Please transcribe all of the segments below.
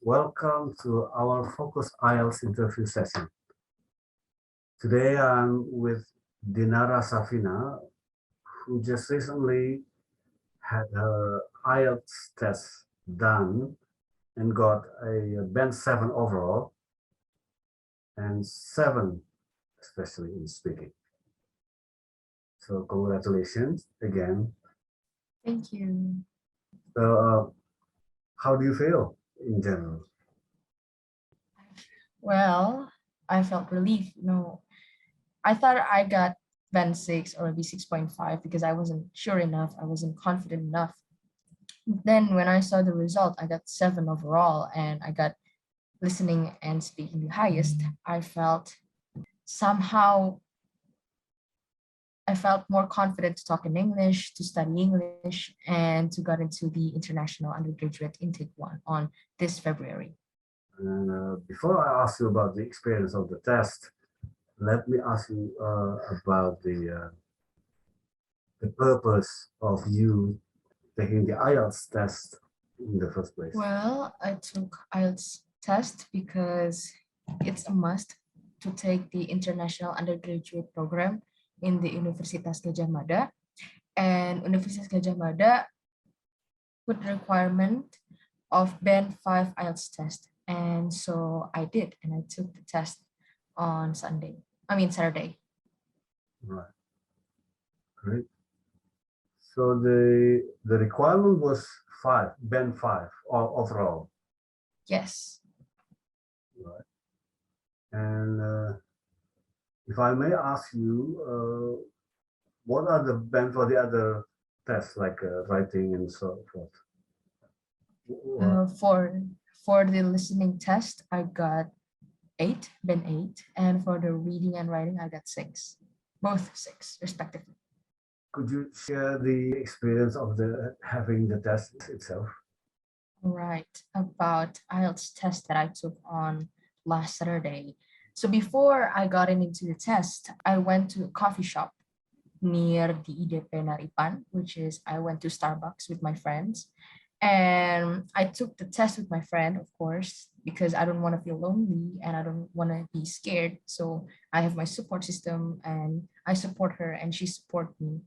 Welcome to our Focus IELTS interview session. Today I'm with Dinara Safina, who just recently had her IELTS test done and got a band 7 overall and 7 especially in speaking. So congratulations again. Thank you. So how do you feel in general? Well, I felt relief. I thought I got band 6 or maybe 6.5 because I wasn't sure enough. I wasn't confident enough. Then when I saw the result, I got 7 overall and I got listening and speaking the highest. Somehow I felt more confident to talk in English, to study English, and to get into the international undergraduate intake one on this February. And before I ask you about the experience of the test, let me ask you about the purpose of you taking the IELTS test in the first place. Well, I took IELTS test because it's a must to take the international undergraduate program in the Universitas Gadjah Mada. And Universitas Gadjah Mada put the requirement of band 5 IELTS test. And so I did, and I took the test on Saturday. Right, great. So the requirement was 5, band 5 overall. Yes. Right. And if I may ask you, what are the bands for the other tests like writing and so forth? For the listening test, I got 8, band 8, and for the reading and writing, I got 6, both 6 respectively. Could you share the experience of the having the test itself? Right, about IELTS test that I took on last Saturday. So before I got into the test, I went to a coffee shop near the IDP Naripan, which is I went to Starbucks with my friends. And I took the test with my friend, of course, because I don't want to feel lonely and I don't want to be scared. So I have my support system and I support her and she support me.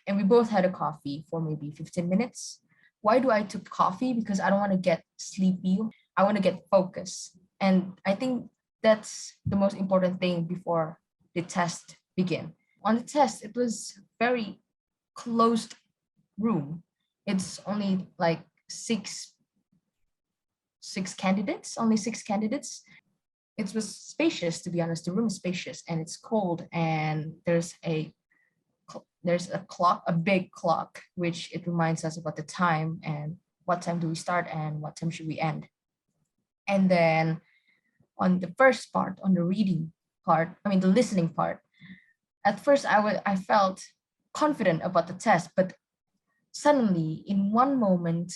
And we both had a coffee for maybe 15 minutes. Why do I took coffee? Because I don't want to get sleepy. I want to get focused. And I think that's the most important thing before the test begin. On the test, it was very closed room. It's only like only six candidates. It was spacious, to be honest. The room is spacious and it's cold, and there's a clock, a big clock, which it reminds us about the time and what time do we start and what time should we end. And then on the first part, on the reading part, the listening part, at first I felt confident about the test, but suddenly in one moment,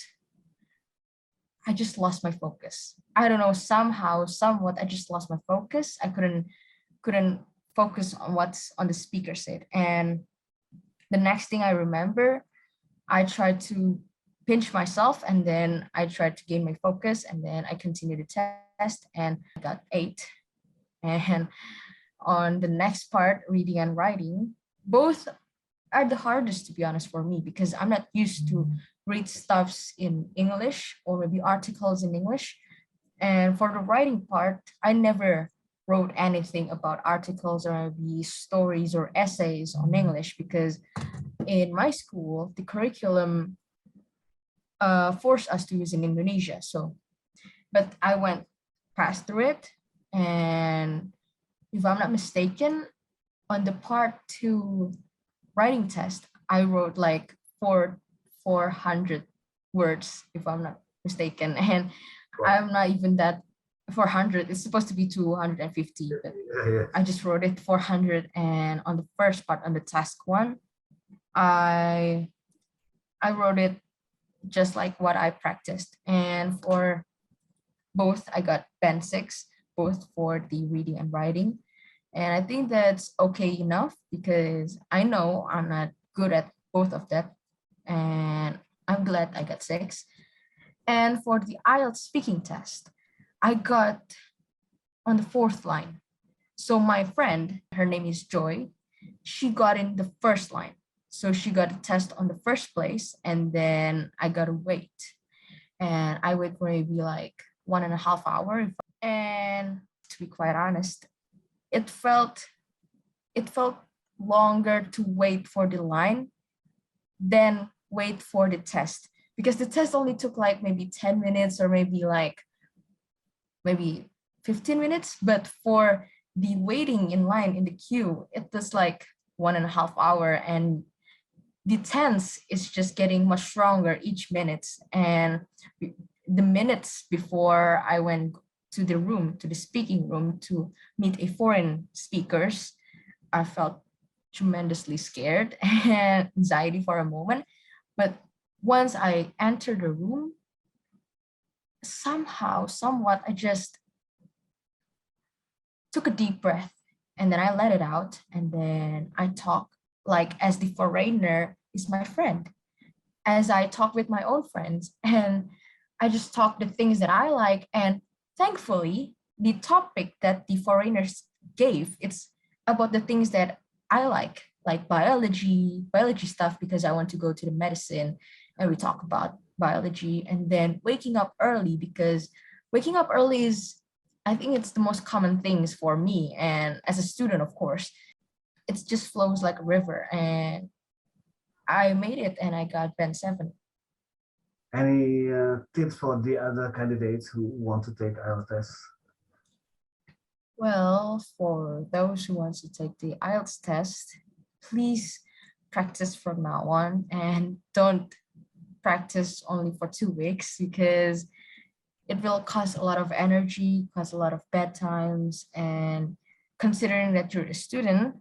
I just lost my focus. I don't know, somewhat, I just lost my focus. I couldn't focus on what's on the speaker said. And the next thing I remember, I tried to pinch myself and then I tried to gain my focus and then I continued the test and I got 8. And on the next part, reading and writing, both are the hardest, to be honest, for me, because I'm not used to read stuffs in English or maybe articles in English. And for the writing part, I never wrote anything about articles or maybe stories or essays on English because in my school, the curriculum forced us to use in Indonesia. But I went past through it. And if I'm not mistaken, on the part 2 writing test, I wrote like 400 words, if I'm not mistaken. And I'm not even that 400. It's supposed to be 250, but I just wrote it 400. And on the first part, on the task 1, I wrote it just like what I practiced. And for both, I got band 6, both for the reading and writing. And I think that's okay enough because I know I'm not good at both of that. And I'm glad I got 6. And for the IELTS speaking test, I got on the fourth line. So my friend, her name is Joy, she got in the first line. So she got a test on the first place, and then I got to wait. And I wait for maybe like 1.5 hours. And to be quite honest, it felt it felt longer to wait for the line than wait for the test, because the test only took like maybe 10 minutes or maybe 15 minutes, but for the waiting in line in the queue, it was like 1.5 hour, and the tense is just getting much stronger each minute. And the minutes before I went to the speaking room to meet a foreign speakers, I felt tremendously scared and anxiety for a moment. But once I entered the room, somewhat, I just took a deep breath, and then I let it out, and then I talk like as the foreigner is my friend, as I talk with my own friends, and I just talk the things that I like. And thankfully, the topic that the foreigners gave, it's about the things that I like biology stuff, because I want to go to the medicine, and we talk about biology. And then waking up early, because waking up early is, I think it's the most common things for me. And as a student, of course, it just flows like a river. And I made it, and I got band 7. Any tips for the other candidates who want to take IELTS test? Well, for those who want to take the IELTS test, please practice from now on, and don't practice only for 2 weeks, because it will cost a lot of energy, cost a lot of bad times. And considering that you're a student,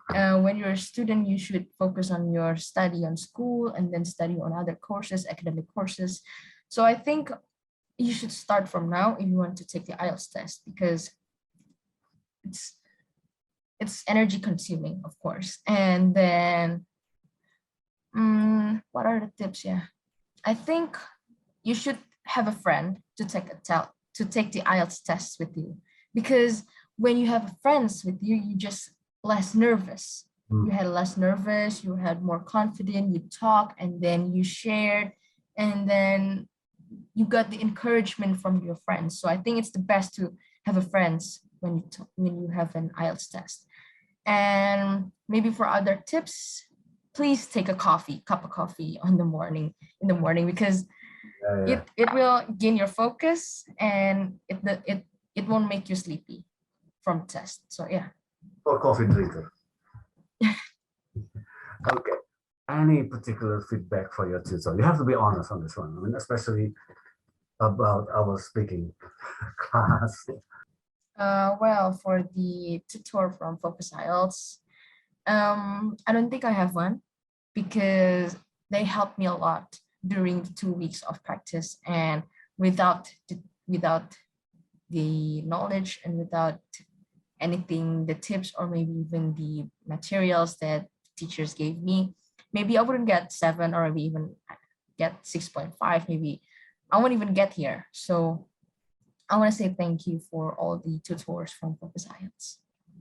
when you're a student, you should focus on your study on school, and then study on other courses, academic courses. So I think you should start from now if you want to take the IELTS test, because it's energy consuming, of course. And then what are the tips? Yeah, I think you should have a friend to take the IELTS test with you, because when you have friends with you, you just less nervous. You had less nervous, you had more confident, you talk, and then you shared, and then you got the encouragement from your friends. So I think it's the best to have a friends when you have an IELTS test. And maybe for other tips, please take a cup of coffee in the morning, because it will gain your focus, and it won't make you sleepy from test. So yeah. Or coffee drinker. Okay. Any particular feedback for your tutor? You have to be honest on this one. I mean, especially about our speaking class. Well, for the tutor from Focus IELTS, I don't think I have one, because they helped me a lot during the 2 weeks of practice. And without the knowledge, and without anything, the tips, or maybe even the materials that teachers gave me, maybe I wouldn't get 7, or maybe even get 6.5. Maybe I won't even get here. So I want to say thank you for all the tutors from Focus IELTS.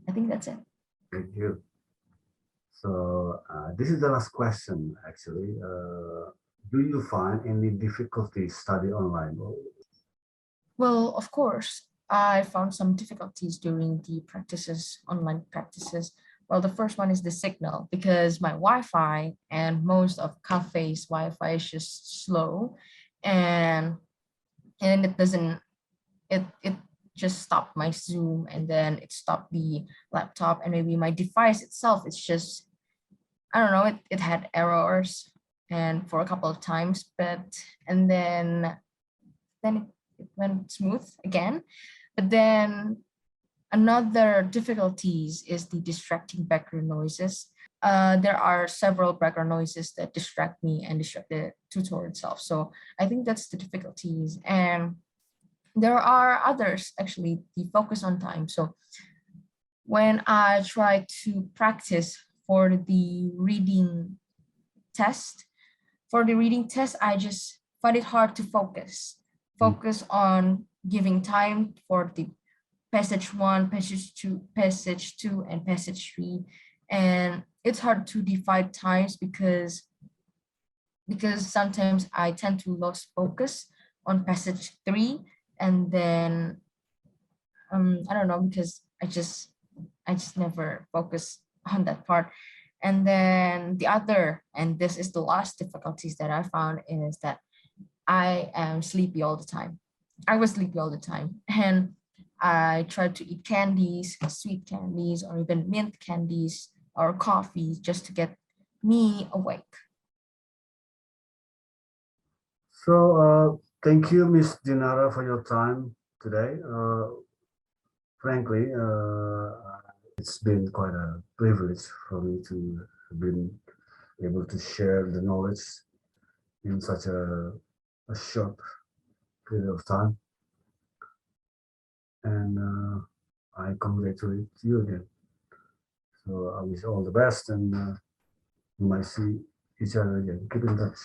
I think that's it. Thank you. So this is the last question, actually. Do you find any difficulties study online? Well, of course, I found some difficulties during the online practices. Well, the first one is the signal, because my Wi-Fi and most of cafes' Wi-Fi is just slow, and it doesn't it just stopped my Zoom, and then it stopped the laptop, and maybe my device itself, it's just, I don't know, it had errors, and for a couple of times, and then it went smooth again. But then another difficulties is the distracting background noises. There are several background noises that distract me and distract the tutor itself. So I think that's the difficulties. And there are others, actually, the focus on time. So when I try to practice for the reading test, I just find it hard to focus on giving time for the passage 1, passage 2, and passage 3. And it's hard to divide times because sometimes I tend to lose focus on passage 3, and then I don't know, because I just never focus on that part. And then the other, and this is the last difficulties that I found, is that I am sleepy all the time. I was sleepy all the time. And I tried to eat candies, sweet candies, or even mint candies or coffee just to get me awake. So thank you, Miss Dinara, for your time today. Frankly, it's been quite a privilege for me to have been able to share the knowledge in such a short period of time. And I congratulate you again. So I wish all the best, and we might see each other again. Keep in touch.